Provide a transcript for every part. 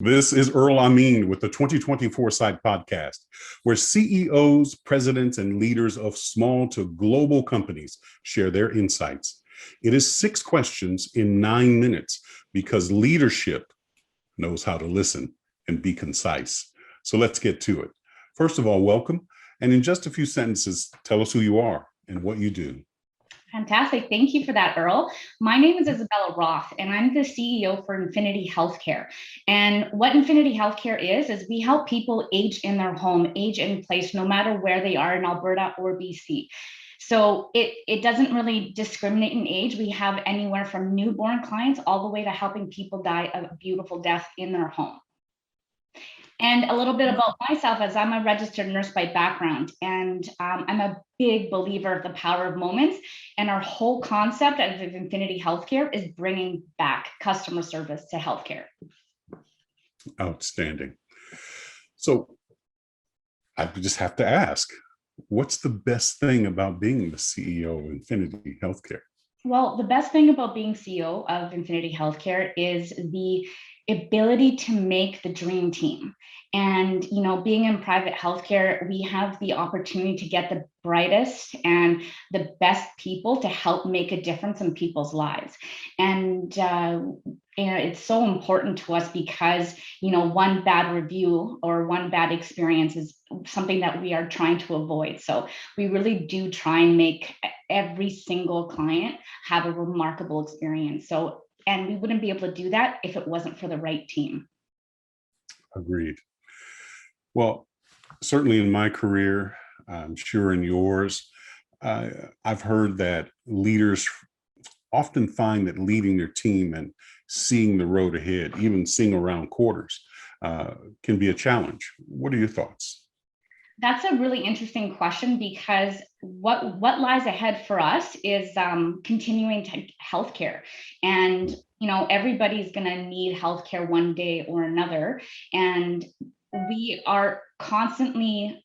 This is Earl Amin with the 2024 Site Podcast, where CEOs, presidents, and leaders of small to global companies share their insights. It is 6 questions in 9 minutes because leadership knows how to listen and be concise. So let's get to it. First of all, welcome. And in just a few sentences, tell us who you are and what you do. Fantastic. Thank you for that, Earl. My name is Izabella Roth, and I'm the CEO for Infinity Healthcare. And what Infinity Healthcare is we help people age in their home, age in place, no matter where they are in Alberta or BC. So it doesn't really discriminate in age. We have anywhere from newborn clients all the way to helping people die a beautiful death in their home. And a little bit about myself, as I'm a registered nurse by background, and I'm a big believer of the power of moments. And our whole concept of Infinity Healthcare is bringing back customer service to healthcare. Outstanding. So I just have to ask, what's the best thing about being the CEO of Infinity Healthcare? Well, the best thing about being CEO of Infinity Healthcare is the ability to make the dream team. And, being in private healthcare, we have the opportunity to get the brightest and the best people to help make a difference in people's lives. And it's so important to us because, one bad review or one bad experience is something that we are trying to avoid. So we really do try and make every single client have a remarkable experience. And we wouldn't be able to do that if it wasn't for the right team. Agreed. Well, certainly in my career, I'm sure in yours, I've heard that leaders often find that leading their team and seeing the road ahead, even seeing around quarters, can be a challenge. What are your thoughts? That's a really interesting question because what lies ahead for us is continuing to healthcare. And, everybody's going to need healthcare one day or another. And we are constantly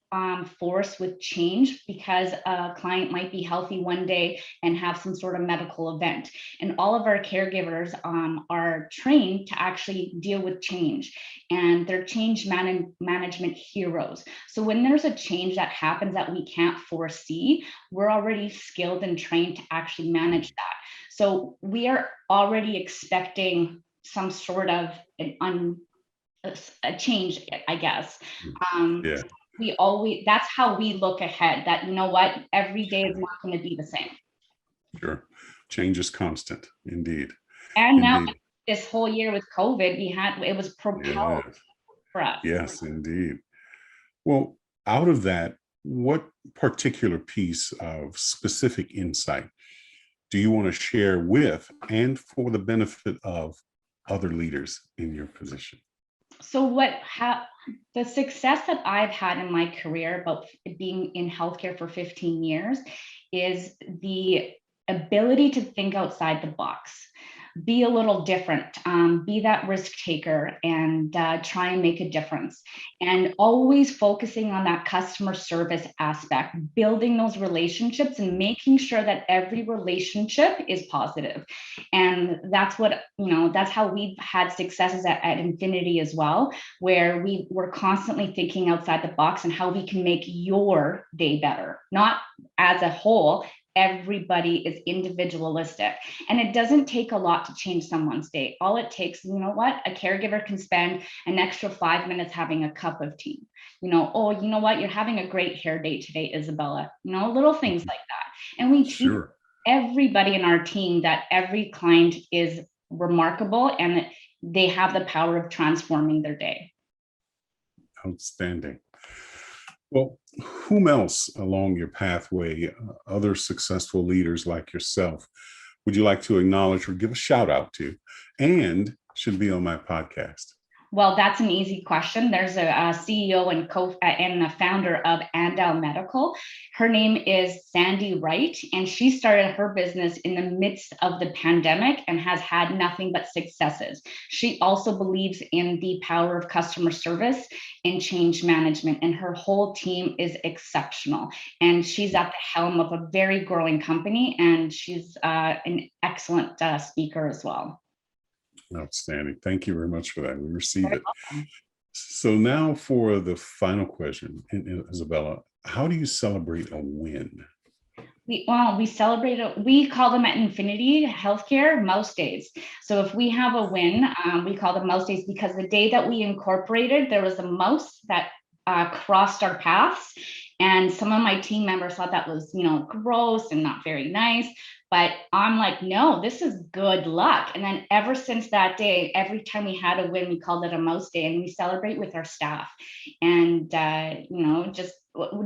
forced with change because a client might be healthy one day and have some sort of medical event. And all of our caregivers are trained to actually deal with change, and they're change management heroes. So when there's a change that happens that we can't foresee, we're already skilled and trained to actually manage that. So we are already expecting some sort of a change, I guess. Yeah. That's how we look ahead, that, every day is not going to be the same. Sure. Change is constant, indeed. And now this whole year with COVID, it was propelled for us. Yes, indeed. Well, out of that, what particular piece of specific insight do you want to share with and for the benefit of other leaders in your position? So the success that I've had in my career about being in healthcare for 15 years is the ability to think outside the box, be a little different, be that risk taker, and try and make a difference. And always focusing on that customer service aspect, building those relationships and making sure that every relationship is positive. And that's that's how we've had successes at Infinity as well, where we're constantly thinking outside the box and how we can make your day better, not as a whole. Everybody is individualistic, and it doesn't take a lot to change someone's day. All it takes, a caregiver can spend an extra 5 minutes having a cup of tea. You're having a great hair day today, Izabella. Little things like that. And we teach everybody in our team that every client is remarkable and that they have the power of transforming their day. Outstanding. Well, whom else along your pathway, other successful leaders like yourself, would you like to acknowledge or give a shout out to and should be on my podcast? Well, that's an easy question. There's a CEO and a founder of Andel Medical. Her name is Sandy Wright, and she started her business in the midst of the pandemic and has had nothing but successes. She also believes in the power of customer service and change management, and her whole team is exceptional. And she's at the helm of a very growing company, and she's an excellent speaker as well. Outstanding. Thank you very much for that. We receive Very it. welcome. So now for the final question, Izabella, how do you celebrate a win? We celebrate it. We call them at Infinity Healthcare Mouse Days. So if we have a win, we call them Mouse Days because the day that we incorporated, there was a mouse that crossed our paths, and some of my team members thought that was, gross and not very nice. But I'm like, no, this is good luck. And then ever since that day, every time we had a win, we called it a mouse day, and we celebrate with our staff. And just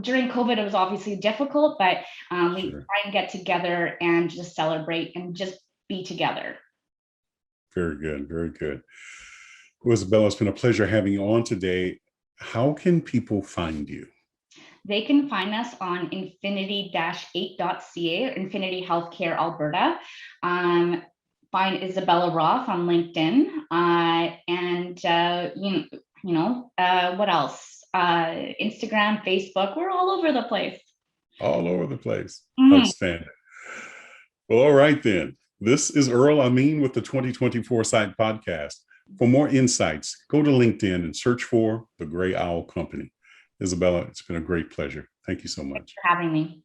during COVID, it was obviously difficult, but we try and get together and just celebrate and just be together. Very good. Very good. Well, Izabella, it's been a pleasure having you on today. How can people find you? They can find us on infinity-8.ca, Infinity Healthcare Alberta. Find Izabella Roth on LinkedIn. What else? Instagram, Facebook. We're all over the place. All over the place. Mm-hmm. Outstanding. Well, all right then. This is Earl Amin with the 2024 Site Podcast. For more insights, go to LinkedIn and search for The Gray Owl Company. Izabella, it's been a great pleasure. Thank you so much. Thanks for having me.